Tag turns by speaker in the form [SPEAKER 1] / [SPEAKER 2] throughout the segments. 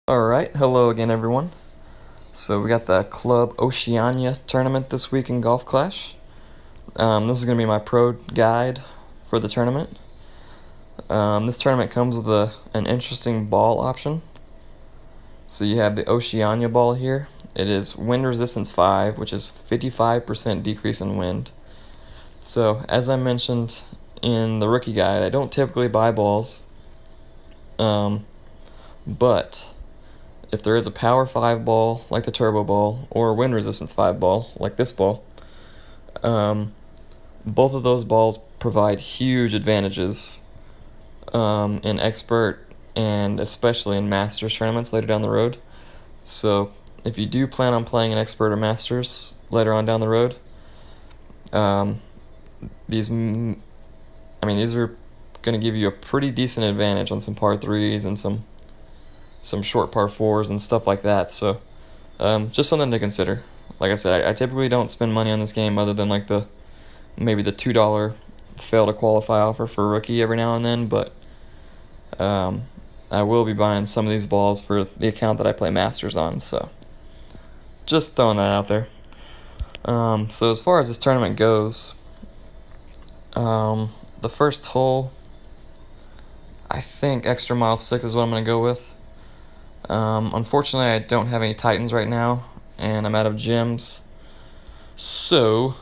[SPEAKER 1] Alright, hello again everyone. So we got the Club Oceania tournament this week in Golf Clash. This is going to be my pro guide for the tournament. This tournament comes with an interesting ball option. So you have the Oceania ball here. It is wind resistance 5, which is 55% decrease in wind. So as I mentioned in the rookie guide, I don't typically buy balls. But if there is a power 5 ball, like the turbo ball, or a wind resistance 5 ball, like this ball, both of those balls provide huge advantages in expert and especially in masters tournaments later down the road. So if you do plan on playing an expert or masters later on down the road, these are going to give you a pretty decent advantage on some par 3s and some short par 4s and stuff like that. So just something to consider. Like I said, I typically don't spend money on this game other than like maybe the $2 fail to qualify offer for rookie every now and then, but I will be buying some of these balls for the account that I play masters on, so just throwing that out there. So as far as this tournament goes, the first hole, I think extra mile 6 is what I'm going to go with. Unfortunately, I don't have any Titans right now, and I'm out of gems, so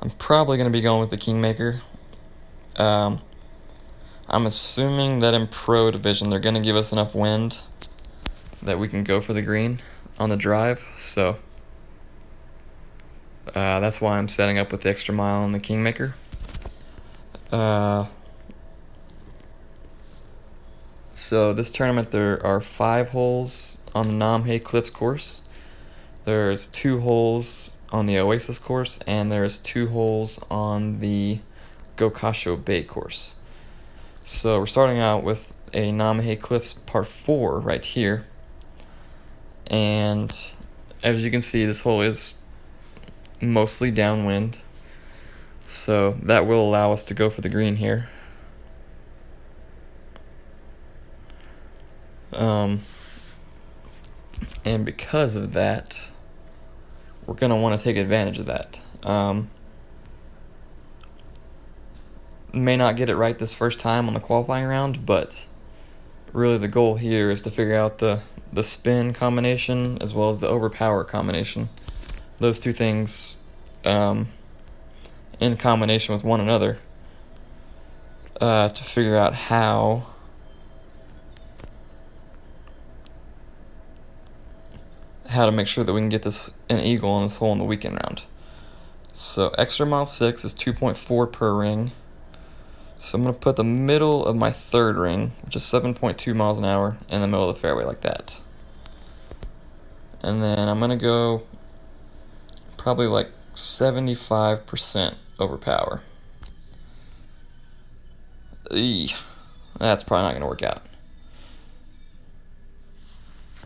[SPEAKER 1] I'm probably going to be going with the Kingmaker. I'm assuming that in Pro Division they're going to give us enough wind that we can go for the green on the drive, so that's why I'm setting up with the extra mile and the Kingmaker. So this tournament, there are 5 holes on the Namhe Cliffs course. There's 2 holes on the Oasis course, and there's 2 holes on the Gokasho Bay course. So we're starting out with a Namhe Cliffs par 4 right here. And as you can see, this hole is mostly downwind. So that will allow us to go for the green here. And because of that, we're going to want to take advantage of that. May not get it right this first time on the qualifying round, but really the goal here is to figure out the spin combination as well as the overpower combination. Those two things in combination with one another to figure out how to make sure that we can get an eagle on this hole in the weekend round. So extra mile 6 is 2.4 per ring. So I'm going to put the middle of my third ring, which is 7.2 miles an hour, in the middle of the fairway like that. And then I'm going to go probably like 75% overpower. That's probably not going to work out.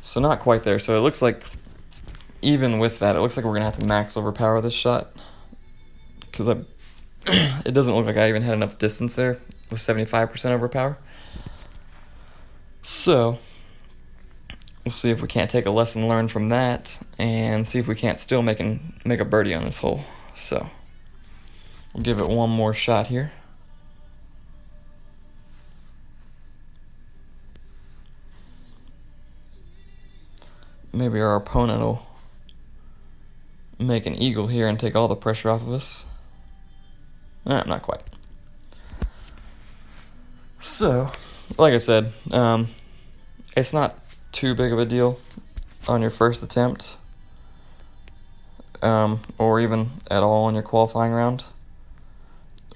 [SPEAKER 1] So not quite there. So it looks like, even with that, it looks like we're going to have to max overpower this shot. Because it doesn't look like I even had enough distance there with 75% overpower. So we'll see if we can't take a lesson learned from that and see if we can't still make a birdie on this hole. So we'll give it one more shot here. Maybe our opponent will make an eagle here and take all the pressure off of us. Not quite. So, like I said, it's not too big of a deal on your first attempt, or even at all on your qualifying round.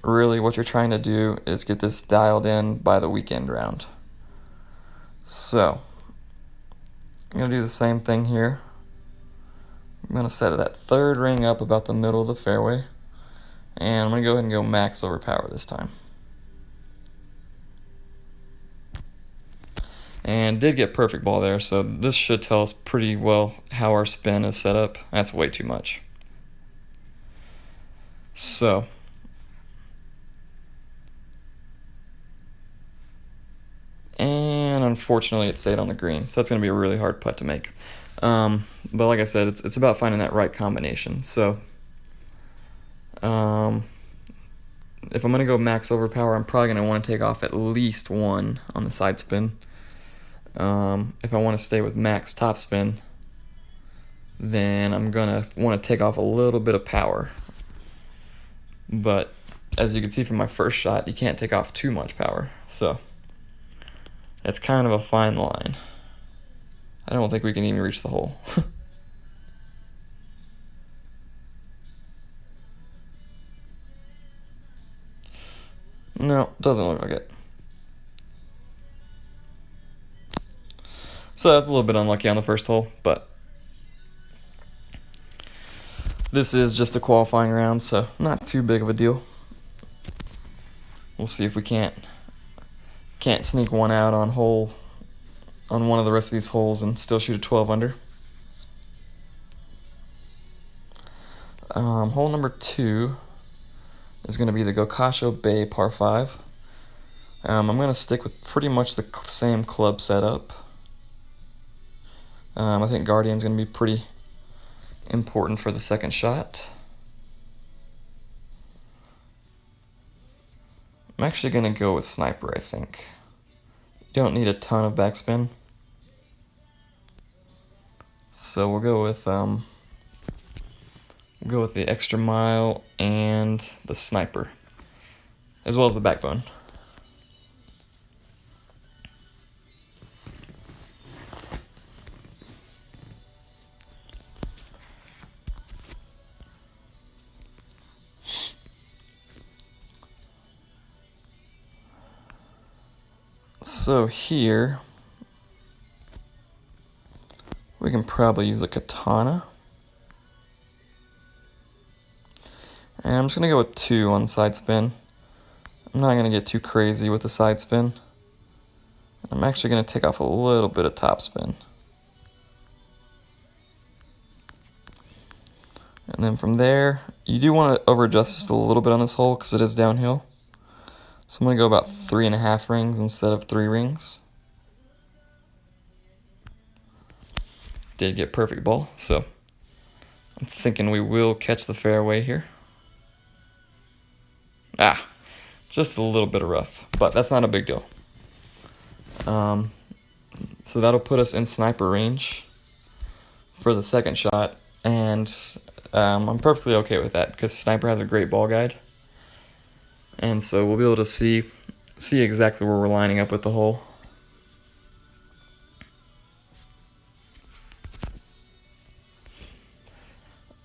[SPEAKER 1] Really, what you're trying to do is get this dialed in by the weekend round. So, I'm going to do the same thing here. I'm going to set that third ring up about the middle of the fairway. And I'm going to go ahead and go max overpower this time. And did get perfect ball there, so this should tell us pretty well how our spin is set up. That's way too much. So, And unfortunately, it stayed on the green, so that's going to be a really hard putt to make. But like I said, it's about finding that right combination. So if I'm going to go max overpower, I'm probably going to want to take off at least one on the side spin. If I want to stay with max topspin, then I'm going to want to take off a little bit of power. But as you can see from my first shot, you can't take off too much power. So it's kind of a fine line. I don't think we can even reach the hole. No, doesn't look like it. So that's a little bit unlucky on the first hole, but this is just a qualifying round, so not too big of a deal. We'll see if we can't sneak one out on one of the rest of these holes and still shoot a 12 under. Hole number 2 is going to be the Gokasho Bay par 5. I'm going to stick with pretty much the same club setup. I think Guardian's going to be pretty important for the second shot. I'm actually going to go with Sniper, I think. You don't need a ton of backspin. So we'll go with the extra mile and the Sniper, as well as the backbone. So here, we can probably use a katana. And I'm just going to go with 2 on side spin. I'm not going to get too crazy with the side spin. I'm actually going to take off a little bit of top spin. And then from there, you do want to over-adjust just a little bit on this hole because it is downhill. So I'm going to go about 3.5 rings instead of 3 rings. Did get perfect ball, so I'm thinking we will catch the fairway here. Just a little bit of rough, but that's not a big deal. So that'll put us in Sniper range for the second shot, and I'm perfectly okay with that because Sniper has a great ball guide. And so we'll be able to see exactly where we're lining up with the hole.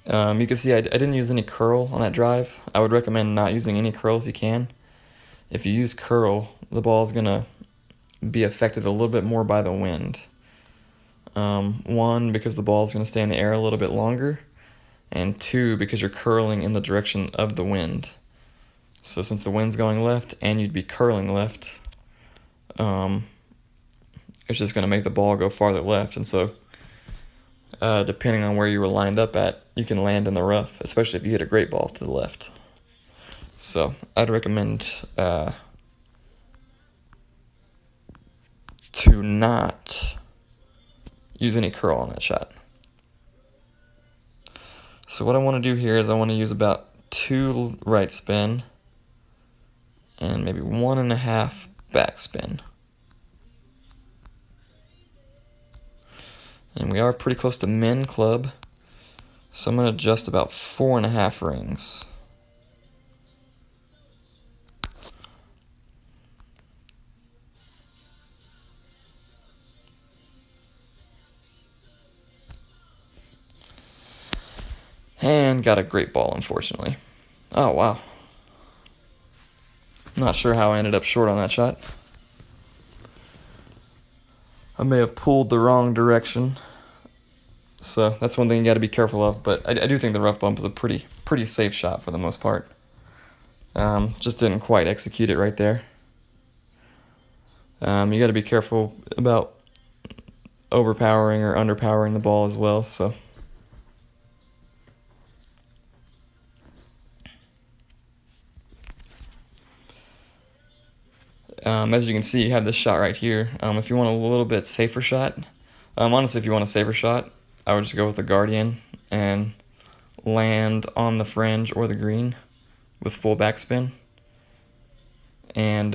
[SPEAKER 1] You can see I didn't use any curl on that drive. I would recommend not using any curl if you can. If you use curl, the ball is going to be affected a little bit more by the wind. One, because the ball is going to stay in the air a little bit longer, and 2, because you're curling in the direction of the wind. So since the wind's going left and you'd be curling left, it's just going to make the ball go farther left. And so depending on where you were lined up at, you can land in the rough, especially if you hit a great ball to the left. So I'd recommend to not use any curl on that shot. So what I want to do here is I want to use about 2 right spin and maybe 1.5 backspin. And we are pretty close to min club, so I'm going to adjust about 4.5 rings. And got a great ball, unfortunately. Oh, wow. Not sure how I ended up short on that shot. I may have pulled the wrong direction. So that's one thing you got to be careful of. But I do think the rough bump is a pretty safe shot for the most part. Just didn't quite execute it right there. You got to be careful about overpowering or underpowering the ball as well. So. As you can see, you have this shot right here. If you want a little bit safer shot, honestly, if you want a safer shot, I would just go with the Guardian and land on the fringe or the green with full backspin. And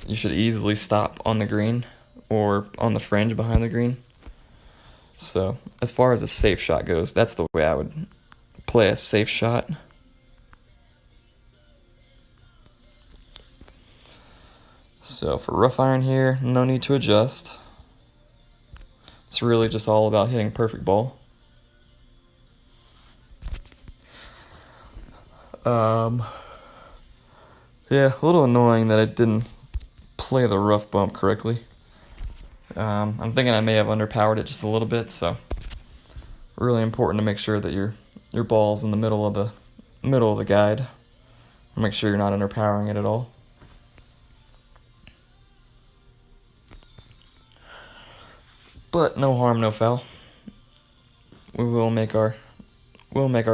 [SPEAKER 1] you should easily stop on the green or on the fringe behind the green. So as far as a safe shot goes, that's the way I would play a safe shot. So for rough iron here, no need to adjust. It's really just all about hitting perfect ball. Yeah, a little annoying that I didn't play the rough bump correctly. I'm thinking I may have underpowered it just a little bit, so really important to make sure that your ball's in the middle of the guide. Make sure you're not underpowering it at all. But no harm, no foul. We'll make our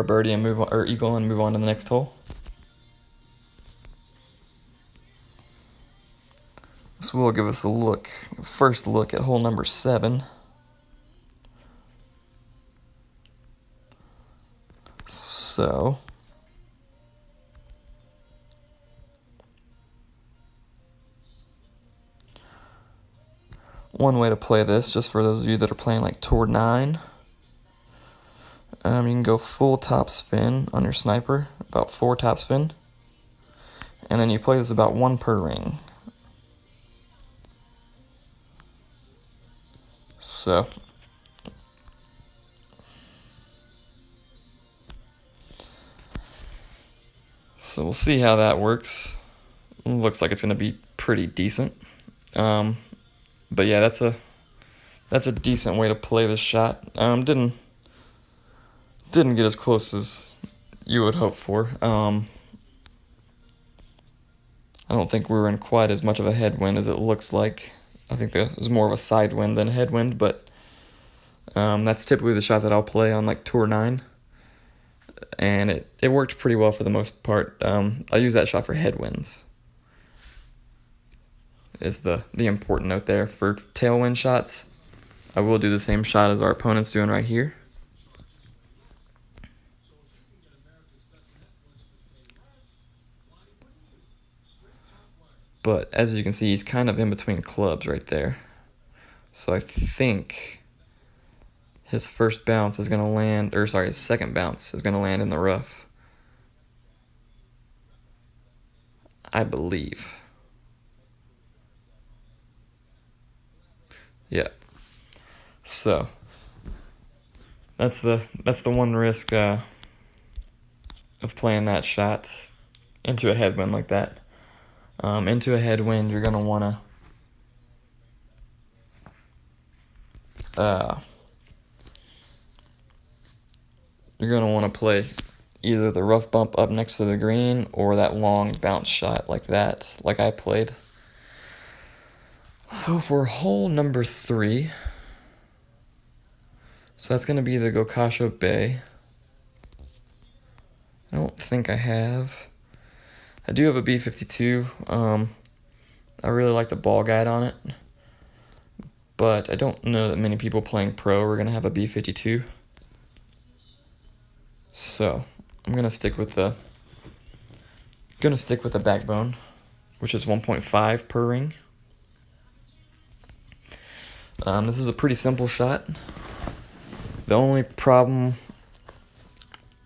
[SPEAKER 1] birdie and move on, or eagle and move on to the next hole. This will give us a first look at hole number 7. So one way to play this, just for those of you that are playing like Tour 9, you can go full top spin on your sniper, about 4 top spin, and then you play this about 1 per ring. So we'll see how that works. Looks like it's going to be pretty decent. But yeah, that's a decent way to play this shot. Didn't get as close as you would hope for. I don't think we were in quite as much of a headwind as it looks like. I think it was more of a side wind than a headwind, but that's typically the shot that I'll play on like Tour 9. And it worked pretty well for the most part. I'll use that shot for headwinds. Is the important note there. For tailwind shots, I will do the same shot as our opponent's doing right here. But as you can see, he's kind of in between clubs right there. So I think his first bounce is going to land, or sorry, his second bounce is going to land in the rough. I believe. Yeah. So that's the one risk of playing that shot into a headwind like that. Into a headwind, you're gonna wanna play either the rough bump up next to the green or that long bounce shot like that, like I played. So for hole number 3, so that's gonna be the Gokasho Bay. I don't think I have. I do have a B52. I really like the ball guide on it, but I don't know that many people playing pro are gonna have a B52. So I'm gonna stick with the backbone, which is 1.5 per ring. This is a pretty simple shot. The only problem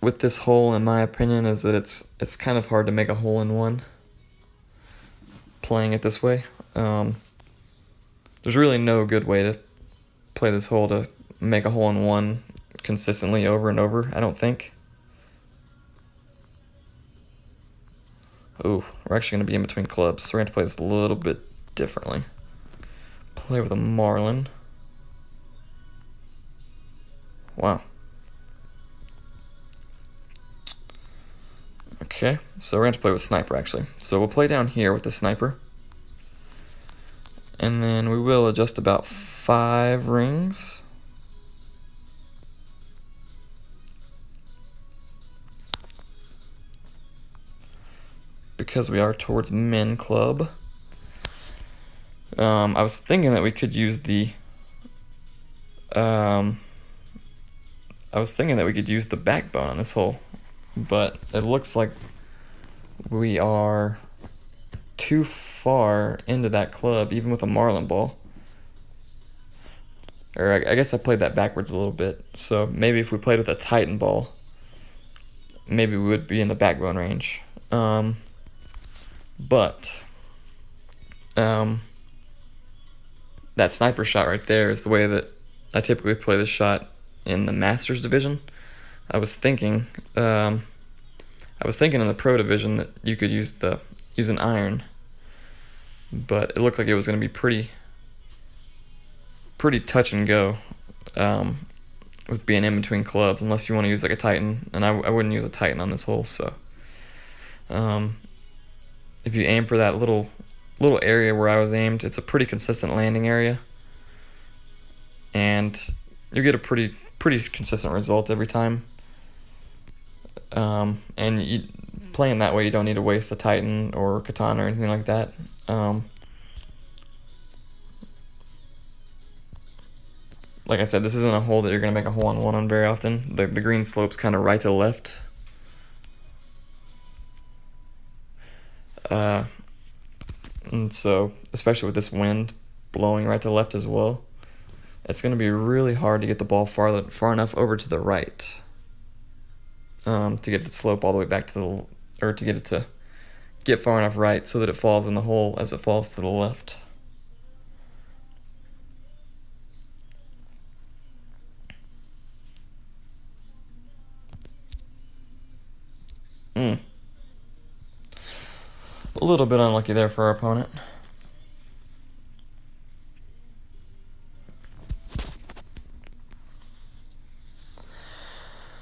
[SPEAKER 1] with this hole, in my opinion, is that it's kind of hard to make a hole in one playing it this way. There's really no good way to play this hole to make a hole in one consistently over and over, I don't think. Ooh, we're actually going to be in between clubs, so we're going to play this a little bit differently. Play with a Marlin. Wow. Okay, so we're going to play with Sniper, actually. So we'll play down here with the Sniper. And then we will adjust about 5 rings. because we are towards min club. I was thinking that we could use the backbone on this hole, but it looks like we are too far into that club, even with a marlin ball. Or I guess I played that backwards a little bit. So maybe if we played with a Titan ball, maybe we would be in the backbone range. But that sniper shot right there is the way that I typically play this shot in the Masters division. I was thinking in the Pro division that you could use an iron, but it looked like it was going to be pretty touch and go with being in between clubs, unless you want to use like a Titan, and I wouldn't use a Titan on this hole. So if you aim for that little area where I was aimed, it's a pretty consistent landing area, and you get a pretty consistent result every time. And playing that way, you don't need to waste a Titan or Katana or anything like that. Like I said, this isn't a hole that you're going to make a hole-in-one on very often. The green slope's kind of right to left. And so, especially with this wind blowing right to left as well, it's going to be really hard to get the ball far enough over to the right to get the slope all the way back to to get it to get far enough right so that it falls in the hole as it falls to the left. A little bit unlucky there for our opponent.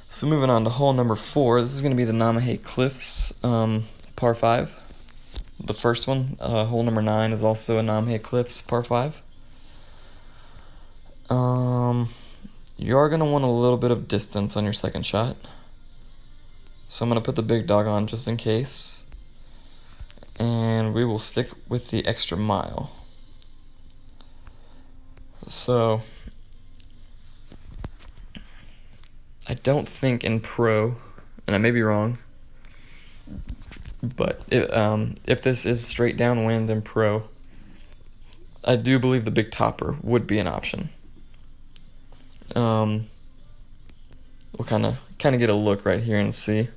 [SPEAKER 1] So moving on to hole number 4, this is going to be the Namahe Cliffs par 5. The first one, hole number 9, is also a Namahe Cliffs par 5. You are going to want a little bit of distance on your second shot. So I'm going to put the big dog on just in case. And we will stick with the extra mile. So I don't think in Pro, and I may be wrong, but if this is straight downwind in Pro, I do believe the big topper would be an option. We'll kind of get a look right here and see.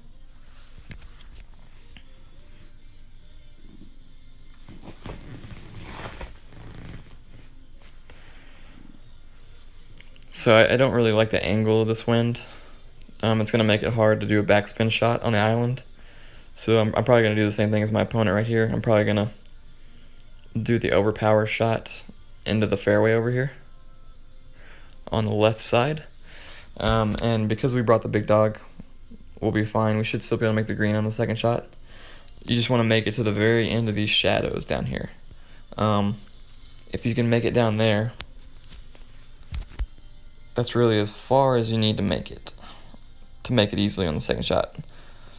[SPEAKER 1] So I don't really like the angle of this wind. It's going to make it hard to do a backspin shot on the island. So I'm probably going to do the same thing as my opponent right here. I'm probably going to do the overpower shot into the fairway over here on the left side. And because we brought the big dog, we'll be fine. We should still be able to make the green on the second shot. You just want to make it to the very end of these shadows down here. If you can make it down there, that's really as far as you need to make it easily on the second shot.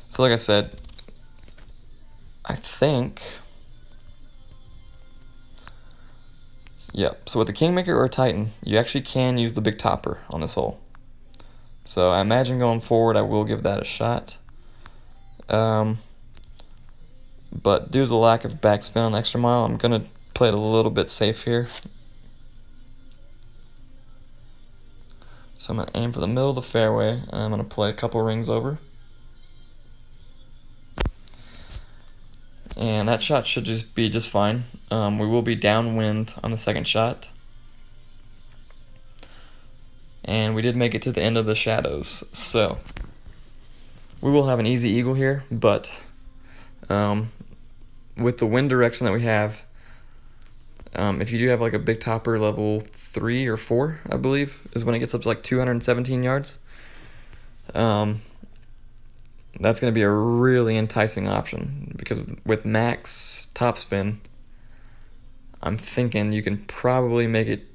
[SPEAKER 1] So like I said, I think, so with the Kingmaker or Titan, you actually can use the big topper on this hole. So I imagine going forward, I will give that a shot. But due to the lack of backspin on the extra mile, I'm going to play it a little bit safe here. So I'm going to aim for the middle of the fairway, and I'm going to play a couple rings over. And that shot should be just fine. We will be downwind on the second shot. And we did make it to the end of the shadows, so we will have an easy eagle here, but with the wind direction that we have, if you do have like a big topper level 3 or 4, I believe, is when it gets up to like 217 yards, that's going to be a really enticing option, because with max topspin, I'm thinking you can probably make it,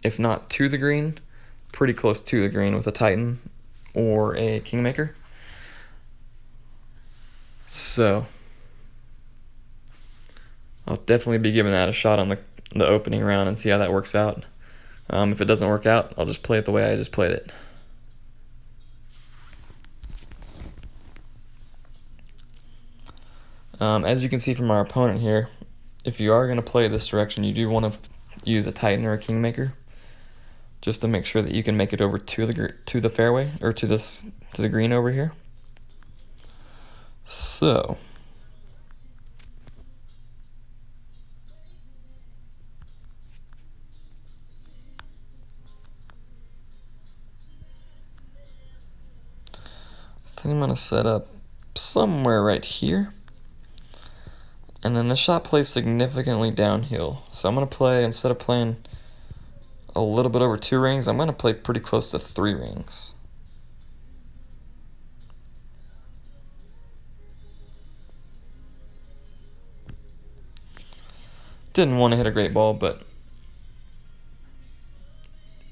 [SPEAKER 1] if not to the green, pretty close to the green with a Titan or a Kingmaker. So I'll definitely be giving that a shot on the opening round and see how that works out. If it doesn't work out, I'll just play it the way I just played it. As you can see from our opponent here, if you are going to play this direction, you do want to use a Titan or a Kingmaker, just to make sure that you can make it over to the fairway, or to the green over here. So I think I'm going to set up somewhere right here. And then the shot plays significantly downhill. So I'm going to play, instead of playing a little bit over 2 rings, I'm going to play pretty close to 3 rings. Didn't want to hit a great ball, but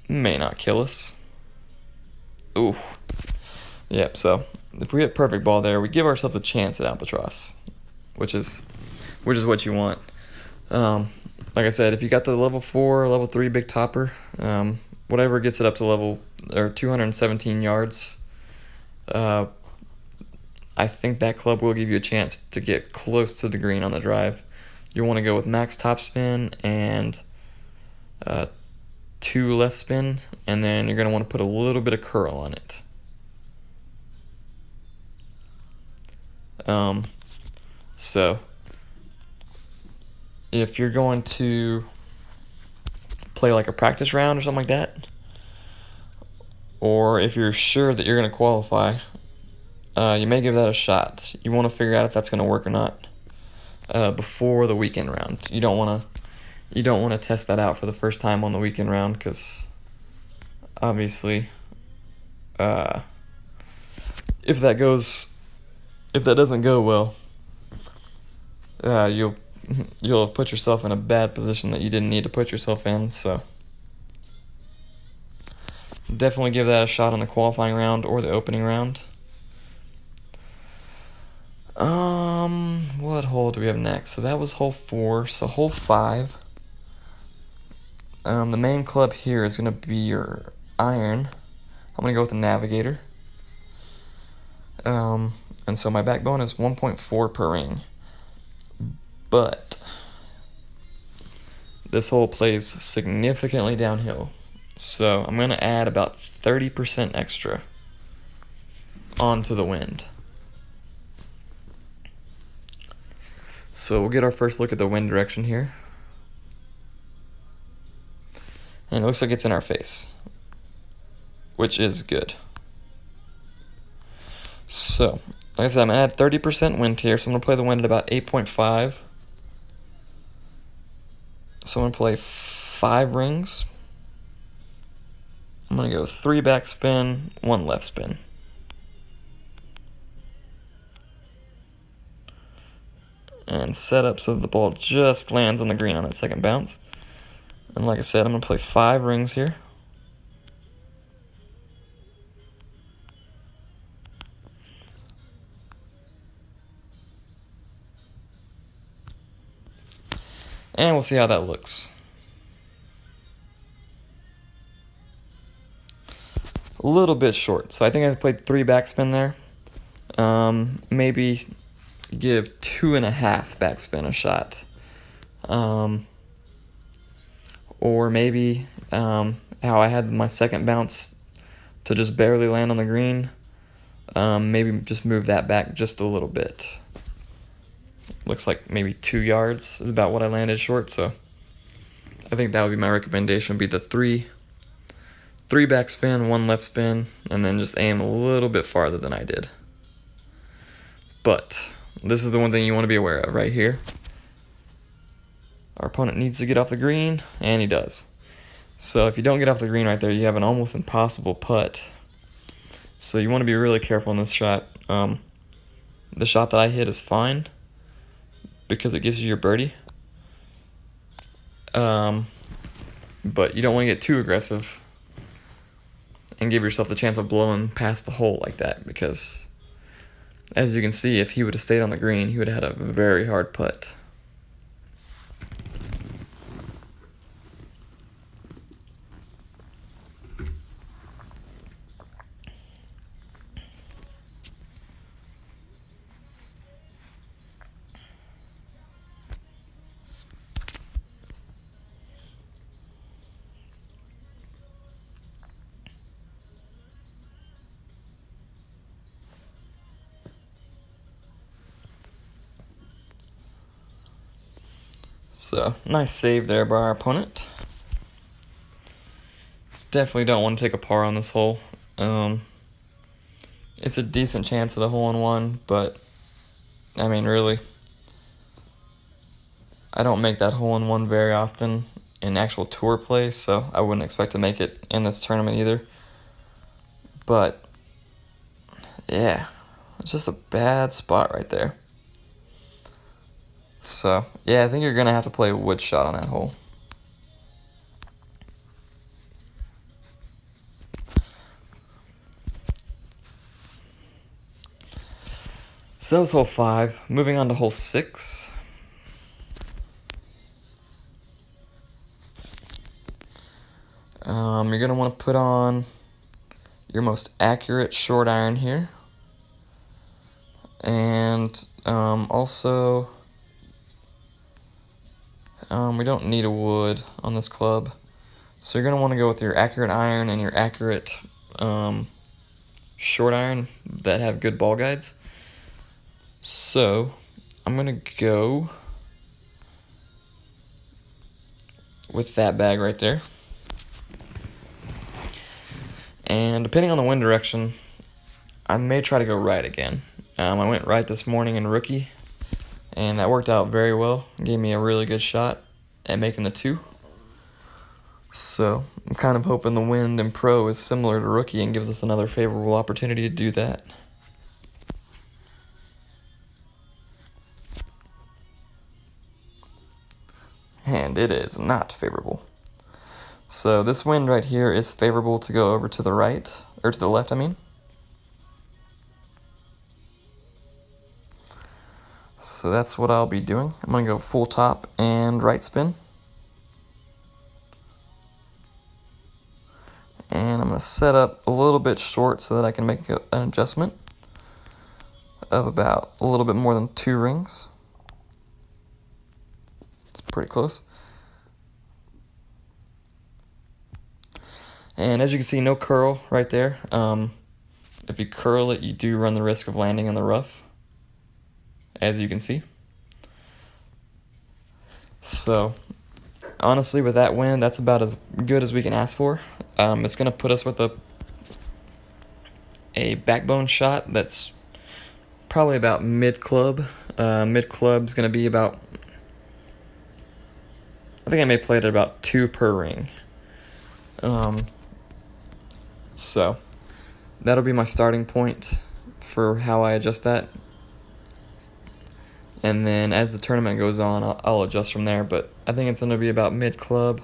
[SPEAKER 1] may not kill us. Ooh. Yep, so if we hit perfect ball there, we give ourselves a chance at Albatross, which is what you want. Like I said, if you got the level 4, level 3 big topper, whatever gets it up to level, or 217 yards, I think that club will give you a chance to get close to the green on the drive. You want to go with max topspin and 2 left spin, and then you're going to want to put a little bit of curl on it. So if you're going to play like a practice round or something like that, or if you're sure that you're going to qualify, you may give that a shot. You want to figure out if that's going to work or not before the weekend round. You don't want to test that out for the first time on the weekend round, because obviously if that doesn't go well, you'll have put yourself in a bad position that you didn't need to put yourself in. So definitely give that a shot on the qualifying round or the opening round. What hole do we have next? So that was hole 4. So hole 5. The main club here is going to be your iron. I'm going to go with the Navigator. And so my backbone is 1.4 per ring. But this hole plays significantly downhill. So I'm going to add about 30% extra onto the wind. So we'll get our first look at the wind direction here. And it looks like it's in our face, which is good. So, like I said, I'm going to add 30% wind here, so I'm going to play the wind at about 8.5. So I'm going to play 5 rings. I'm going to go 3 backspin, 1 left spin. And set up so that the ball just lands on the green on that second bounce. And like I said, I'm going to play 5 rings here. And we'll see how that looks. A little bit short, so I think I played 3 backspin there. Maybe give 2.5 backspin a shot. Or maybe how I had my second bounce to just barely land on the green. Maybe just move that back just a little bit. Looks like maybe 2 yards is about what I landed short, so I think that would be my recommendation, would be the 3 backspin, 1 left spin, and then just aim a little bit farther than I did. But this is the one thing you want to be aware of right here. Our opponent needs to get off the green, and he does. So if you don't get off the green right there, you have an almost impossible putt. So you want to be really careful in this shot. The shot that I hit is fine because it gives you your birdie. But you don't want to get too aggressive and give yourself the chance of blowing past the hole like that, because as you can see, if he would have stayed on the green, he would have had a very hard putt. So, nice save there by our opponent. Definitely don't want to take a par on this hole. It's a decent chance at a hole-in-one, but, I mean, really, I don't make that hole-in-one very often in actual tour play, so I wouldn't expect to make it in this tournament either. But, yeah, it's just a bad spot right there. So, yeah, I think you're going to have to play a wood shot on that hole. So that was hole 5. Moving on to hole 6. You're going to want to put on your most accurate short iron here. And also, we don't need a wood on this club. So you're going to want to go with your accurate iron and your accurate short iron that have good ball guides. So I'm going to go with that bag right there. And depending on the wind direction, I may try to go right again. I went right this morning in rookie, and that worked out very well. It gave me a really good shot at making the 2. So I'm kind of hoping the wind in pro is similar to rookie and gives us another favorable opportunity to do that. And it is not favorable. So this wind right here is favorable to go over to the right, or to the left, I mean. So that's what I'll be doing. I'm going to go full top and right spin. And I'm going to set up a little bit short so that I can make an adjustment of about a little bit more than 2 rings. It's pretty close. And as you can see, no curl right there. If you curl it, you do run the risk of landing in the rough, as you can see. So, honestly, with that wind, that's about as good as we can ask for. It's going to put us with a backbone shot that's probably about mid-club. Mid-club's going to be about, I think I may play it at about 2 per ring. So, that'll be my starting point for how I adjust that. And then as the tournament goes on, I'll adjust from there. But I think it's going to be about mid-club,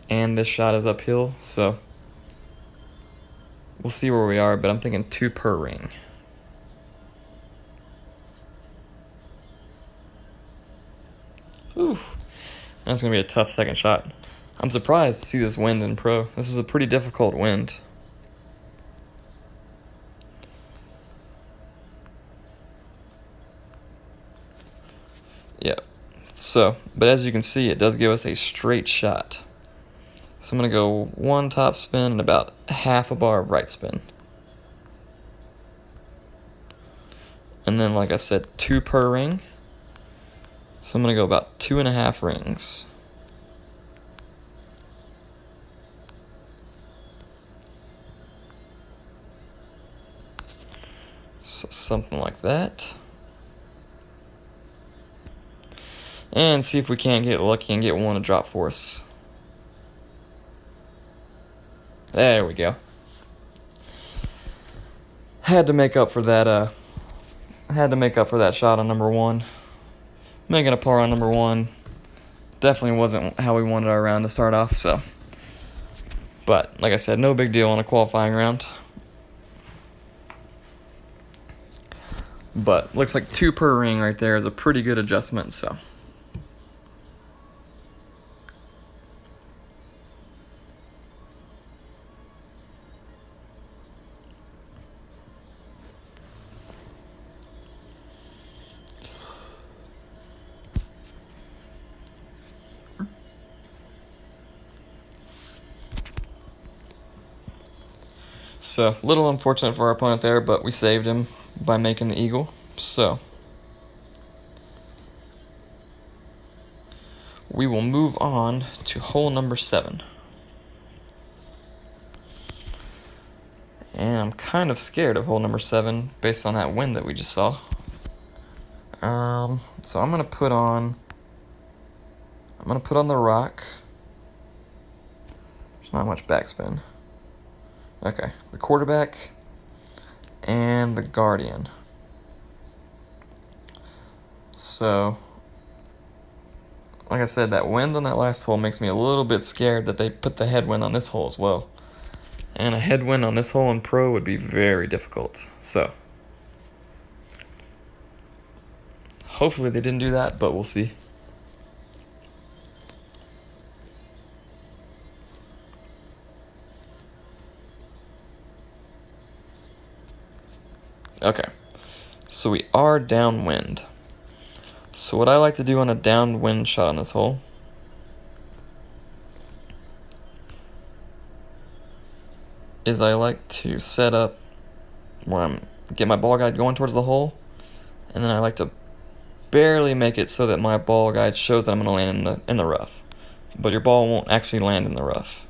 [SPEAKER 1] and this shot is uphill, so we'll see where we are, but I'm thinking 2 per ring. Whew. That's going to be a tough second shot. I'm surprised to see this wind in pro. This is a pretty difficult wind. Yeah. So, but as you can see, it does give us a straight shot. So I'm going to go 1 top spin and about half a bar of right spin. And then, like I said, 2 per ring. So I'm going to go about 2.5 rings. So something like that. And see if we can't get lucky and get one to drop for us. There we go. Had to make up for that. Had to make up for that shot on number 1. Making a par on number 1 definitely wasn't how we wanted our round to start off. So, but like I said, no big deal on a qualifying round. But looks like 2 per ring right there is a pretty good adjustment. So. So, a little unfortunate for our opponent there, but we saved him by making the eagle. So, we will move on to hole number 7. And I'm kind of scared of hole number 7 based on that wind that we just saw. So I'm gonna put on the rock. There's not much backspin. Okay, the quarterback and the guardian. So, like I said, that wind on that last hole makes me a little bit scared that they put the headwind on this hole as well. And a headwind on this hole in pro would be very difficult. So, hopefully they didn't do that, but we'll see. Okay, so we are downwind. So what I like to do on a downwind shot on this hole is I like to set up where I'm get my ball guide going towards the hole, and then I like to barely make it so that my ball guide shows that I'm going to land in the rough, but your ball won't actually land in the rough.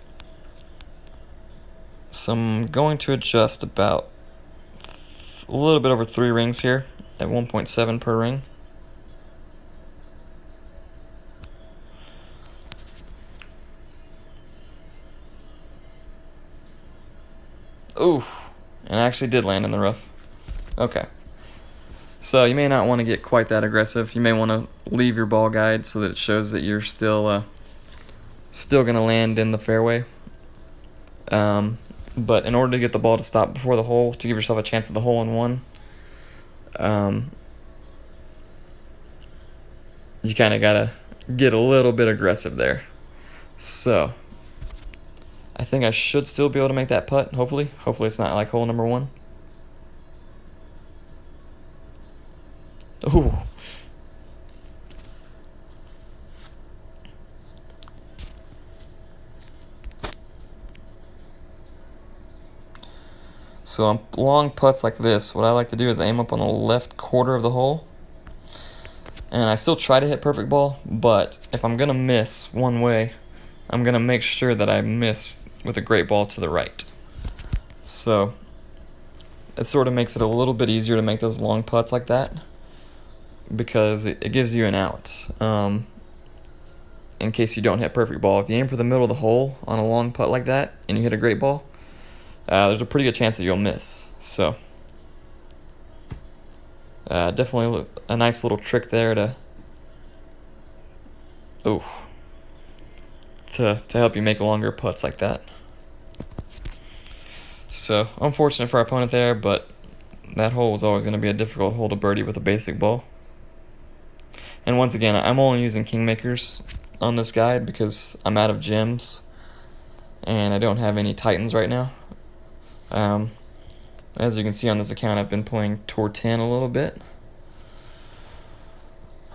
[SPEAKER 1] So I'm going to adjust about a little bit over 3 rings here at 1.7 per ring. Ooh, and I actually did land in the rough. Okay. So you may not want to get quite that aggressive. You may want to leave your ball guide so that it shows that you're still going to land in the fairway. But in order to get the ball to stop before the hole, to give yourself a chance at the hole in one, you kind of got to get a little bit aggressive there. So I think I should still be able to make that putt, hopefully. Hopefully it's not like hole number 1. Ooh. So on long putts like this, what I like to do is aim up on the left quarter of the hole. And I still try to hit perfect ball, but if I'm going to miss one way, I'm going to make sure that I miss with a great ball to the right. So it sort of makes it a little bit easier to make those long putts like that, because it gives you an out in case you don't hit perfect ball. If you aim for the middle of the hole on a long putt like that and you hit a great ball, there's a pretty good chance that you'll miss. So definitely a nice little trick there to help you make longer putts like that. So unfortunate for our opponent there, but that hole was always going to be a difficult hole to birdie with a basic ball. And once again, I'm only using Kingmakers on this guide because I'm out of gems and I don't have any Titans right now. As you can see on this account, I've been playing Tour 10 a little bit.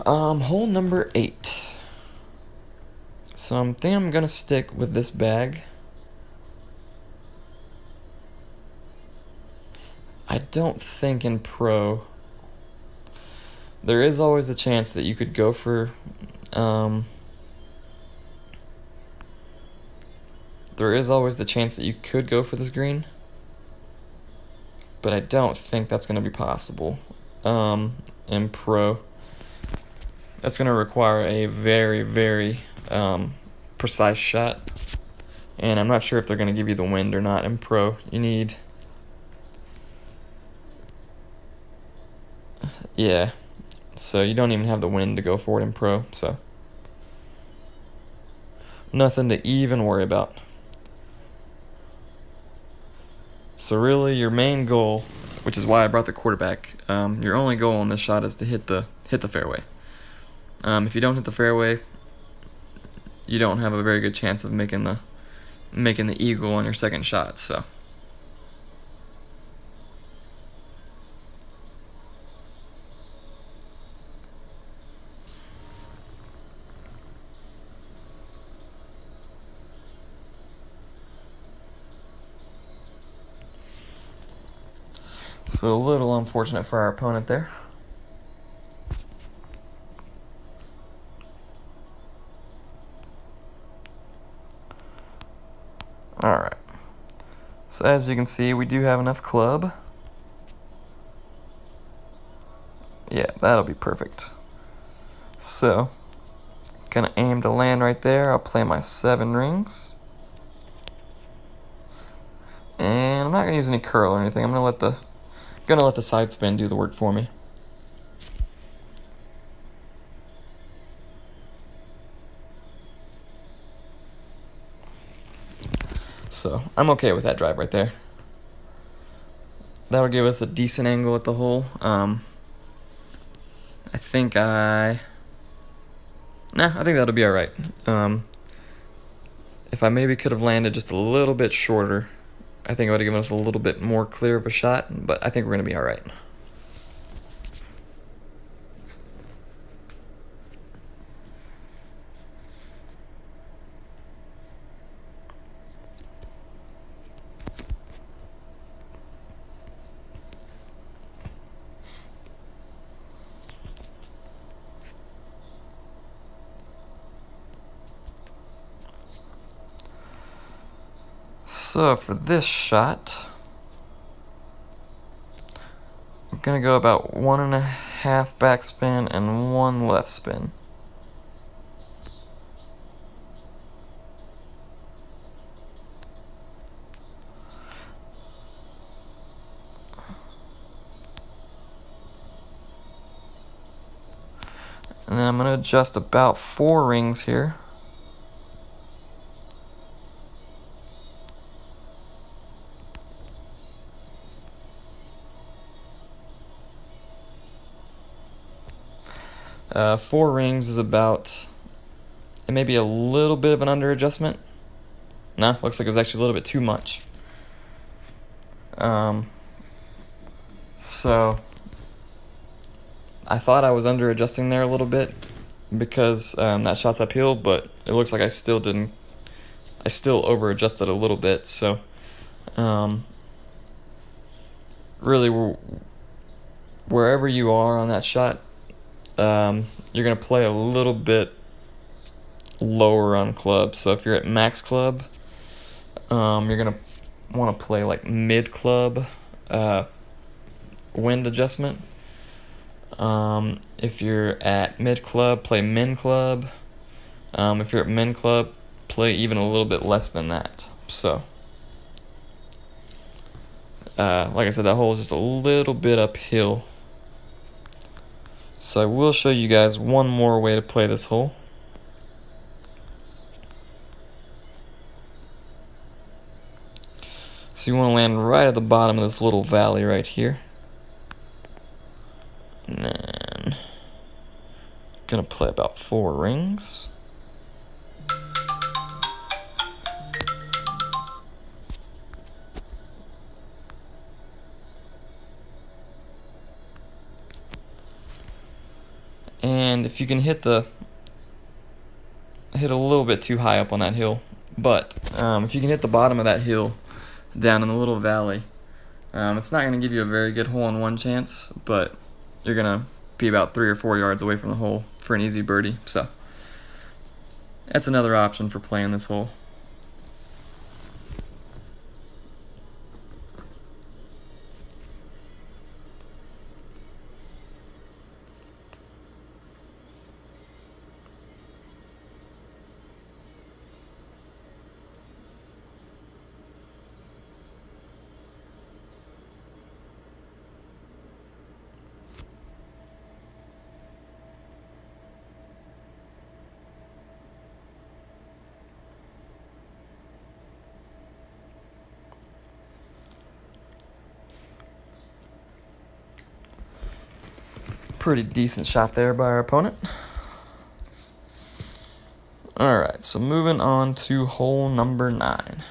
[SPEAKER 1] Hole number 8. So I think I'm gonna stick with this bag. I don't think in pro there is always the chance that you could go for this green, but I don't think that's going to be possible in pro. That's going to require a very, very precise shot, and I'm not sure if they're going to give you the wind or not in pro. You need, yeah, so you don't even have the wind to go for it in pro, so nothing to even worry about. So really, your main goal, which is why I brought the quarterback, your only goal on this shot is to hit the fairway. If you don't hit the fairway, you don't have a very good chance of making the eagle on your second shot. So a little unfortunate for our opponent there. Alright. So as you can see, we do have enough club. Yeah, that'll be perfect. So, gonna aim to land right there. I'll play my 7 rings. And I'm not gonna use any curl or anything. I'm gonna let the side spin do the work for me. So I'm okay with that drive right there. That'll give us a decent angle at the hole. I think that'll be alright. If I maybe could have landed just a little bit shorter, I think it would have given us a little bit more clear of a shot, but I think we're going to be alright. So for this shot, I'm going to go about 1.5 backspin and 1 left spin. And then I'm going to adjust about 4 rings here. Four rings is about, it may be a little bit of an under adjustment. No, looks like it was actually a little bit too much. So I thought I was under adjusting there a little bit because that shot's uphill, but it looks like I still over adjusted a little bit. So really, wherever you are on that shot, you're going to play a little bit lower on club. So if you're at max club, you're going to want to play like mid club wind adjustment. If you're at mid club, play min club. If you're at min club, play even a little bit less than that. So like I said, that hole is just a little bit uphill. So I will show you guys one more way to play this hole. So you want to land right at the bottom of this little valley right here. And then gonna play about 4 rings. And if you can hit a little bit too high up on that hill, but if you can hit the bottom of that hill down in the little valley, it's not going to give you a very good hole-in-one chance, but you're going to be about 3 or 4 yards away from the hole for an easy birdie. So that's another option for playing this hole. Pretty decent shot there by our opponent. Alright, so moving on to hole number 9.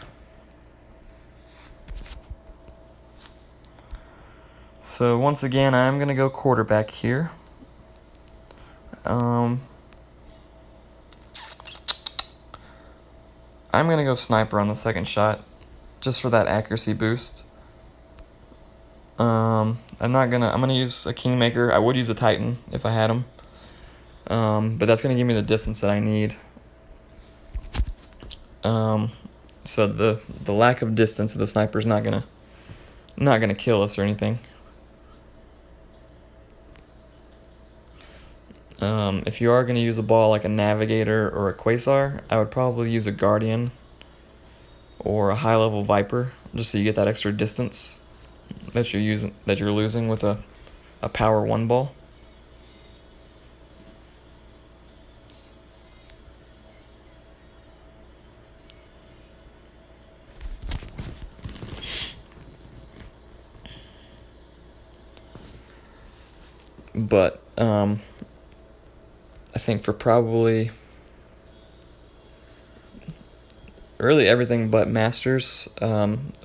[SPEAKER 1] So once again, I'm going to go quarterback here. I'm going to go sniper on the second shot, just for that accuracy boost. I'm gonna use a Kingmaker. I would use a Titan if I had him. But that's gonna give me the distance that I need. So the lack of distance of the sniper is not gonna kill us or anything. If you are gonna use a ball like a Navigator or a Quasar, I would probably use a Guardian or a high-level Viper, just so you get that extra distance that you're losing with a Power 1 ball. But I think for probably really everything but Masters,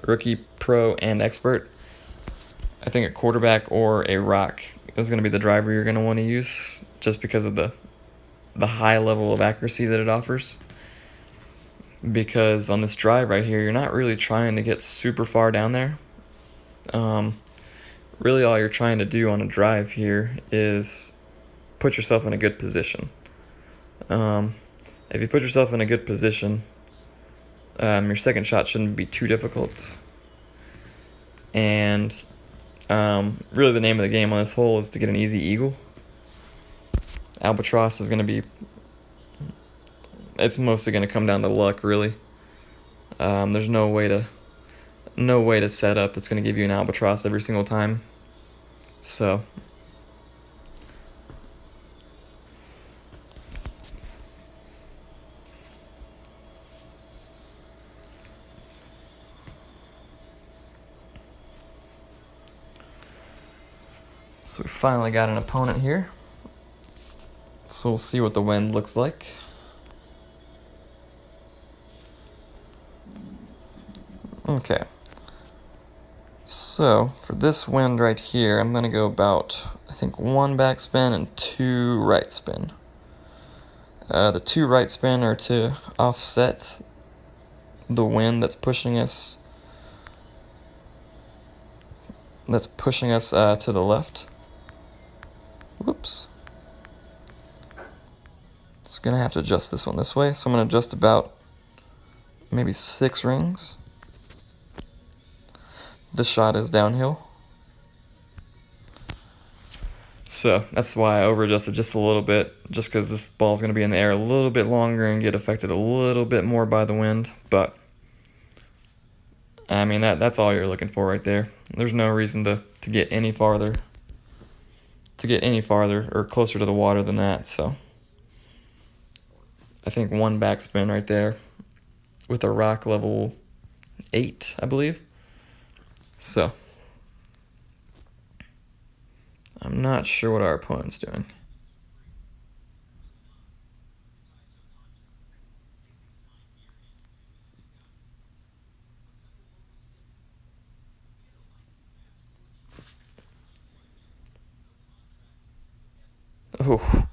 [SPEAKER 1] rookie, pro, and expert, I think a quarterback or a rock is going to be the driver you're going to want to use, just because of the high level of accuracy that it offers. Because on this drive right here, you're not really trying to get super far down there. Really all you're trying to do on a drive here is put yourself in a good position. If you put yourself in a good position, your second shot shouldn't be too difficult. And really the name of the game on this hole is to get an easy eagle. Albatross is going to be... It's mostly going to come down to luck, really. There's no way to set up that's going to give you an albatross every single time. So we finally got an opponent here. So we'll see what the wind looks like. Okay. So for this wind right here, I'm going to go about, I think, 1 backspin and 2 right spin. The 2 right spin are to offset the wind that's pushing us to the left. Whoops. So I'm going to have to adjust this one this way. So I'm going to adjust about maybe 6 rings. This shot is downhill. So that's why I over-adjusted just a little bit, just because this ball is going to be in the air a little bit longer and get affected a little bit more by the wind. But I mean, that's all you're looking for right there. There's no reason to get any farther or closer to the water than that. So I think 1 backspin right there with a rock level 8, I believe. So I'm not sure what our opponent's doing. Oh,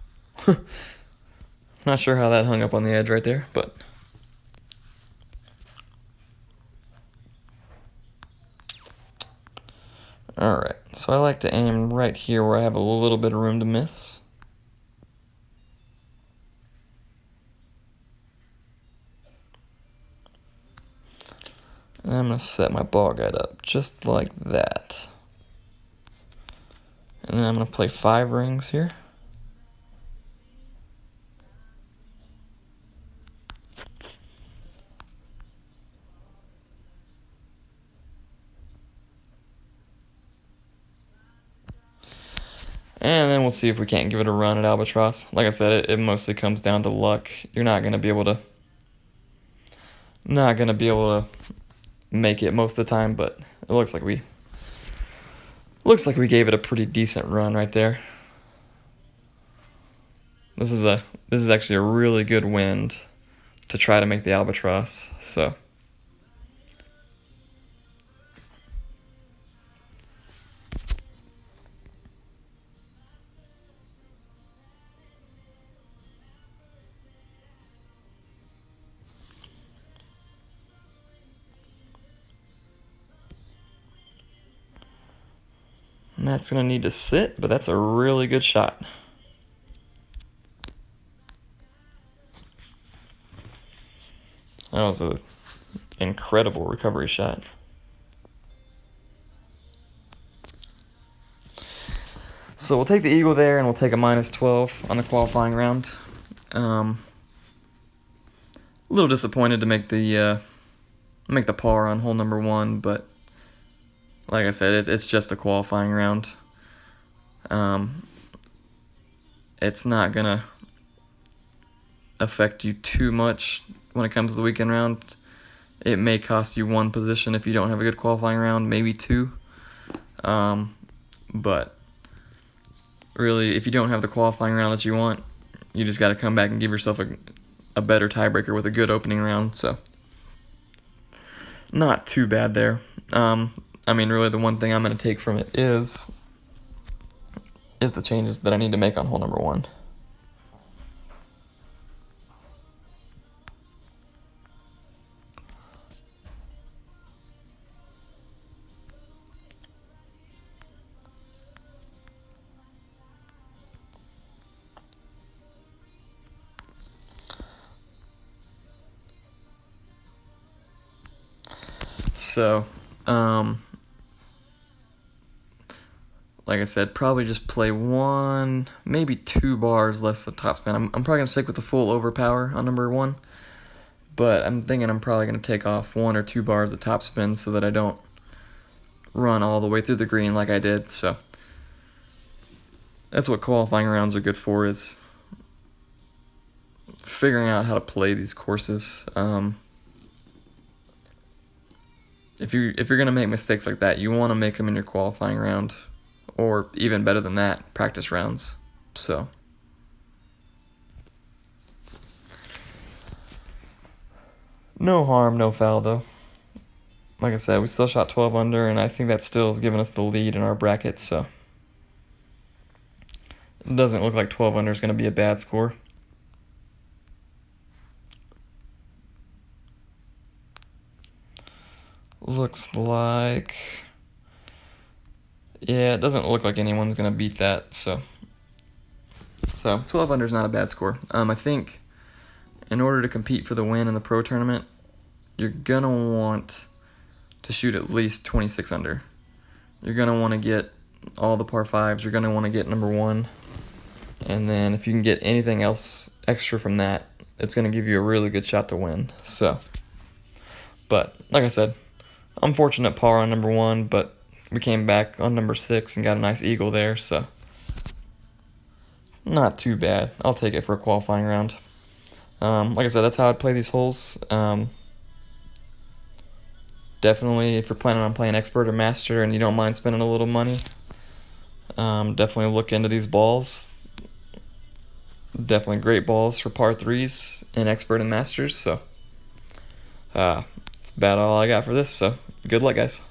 [SPEAKER 1] not sure how that hung up on the edge right there, but alright. So I like to aim right here where I have a little bit of room to miss. And I'm going to set my ball guide up just like that. And then I'm going to play 5 rings here. And then we'll see if we can't give it a run at Albatross. Like I said, it mostly comes down to luck. You're not going to be able to make it most of the time, but it looks like we gave it a pretty decent run right there. This is actually a really good wind to try to make the Albatross. So and that's going to need to sit, but that's a really good shot. That was incredible recovery shot. So we'll take the eagle there, and we'll take a -12 on the qualifying round. A little disappointed to make the par on hole number 1, but like I said, it's just a qualifying round. It's not gonna affect you too much when it comes to the weekend round. It may cost you 1 position if you don't have a good qualifying round, maybe 2. But really, if you don't have the qualifying round that you want, you just got to come back and give yourself a better tiebreaker with a good opening round. So not too bad there. Really, the one thing I'm going to take from it is the changes that I need to make on hole number 1. So, like I said, probably just play 1, maybe 2 bars less the topspin. I'm probably going to stick with the full overpower on number 1, but I'm thinking I'm probably going to take off 1 or 2 bars of topspin so that I don't run all the way through the green like I did. So that's what qualifying rounds are good for, is figuring out how to play these courses. If you're going to make mistakes like that, you want to make them in your qualifying round, or even better than that, practice rounds. So no harm, no foul though. Like I said, we still shot 12 under, and I think that still is giving us the lead in our bracket, so it doesn't look like 12 under is going to be a bad score. Looks like, yeah, it doesn't look like anyone's going to beat that, so 12 under is not a bad score. I think in order to compete for the win in the pro tournament, you're going to want to shoot at least 26 under. You're going to want to get all the par 5s. You're going to want to get number 1. And then if you can get anything else extra from that, it's going to give you a really good shot to win. So, but like I said, unfortunate par on number 1, but we came back on number 6 and got a nice eagle there, so not too bad. I'll take it for a qualifying round. Like I said, that's how I'd play these holes. Definitely, if you're planning on playing expert or master and you don't mind spending a little money, definitely look into these balls. Definitely great balls for par 3s in expert and masters. So that's about all I got for this. So good luck, guys.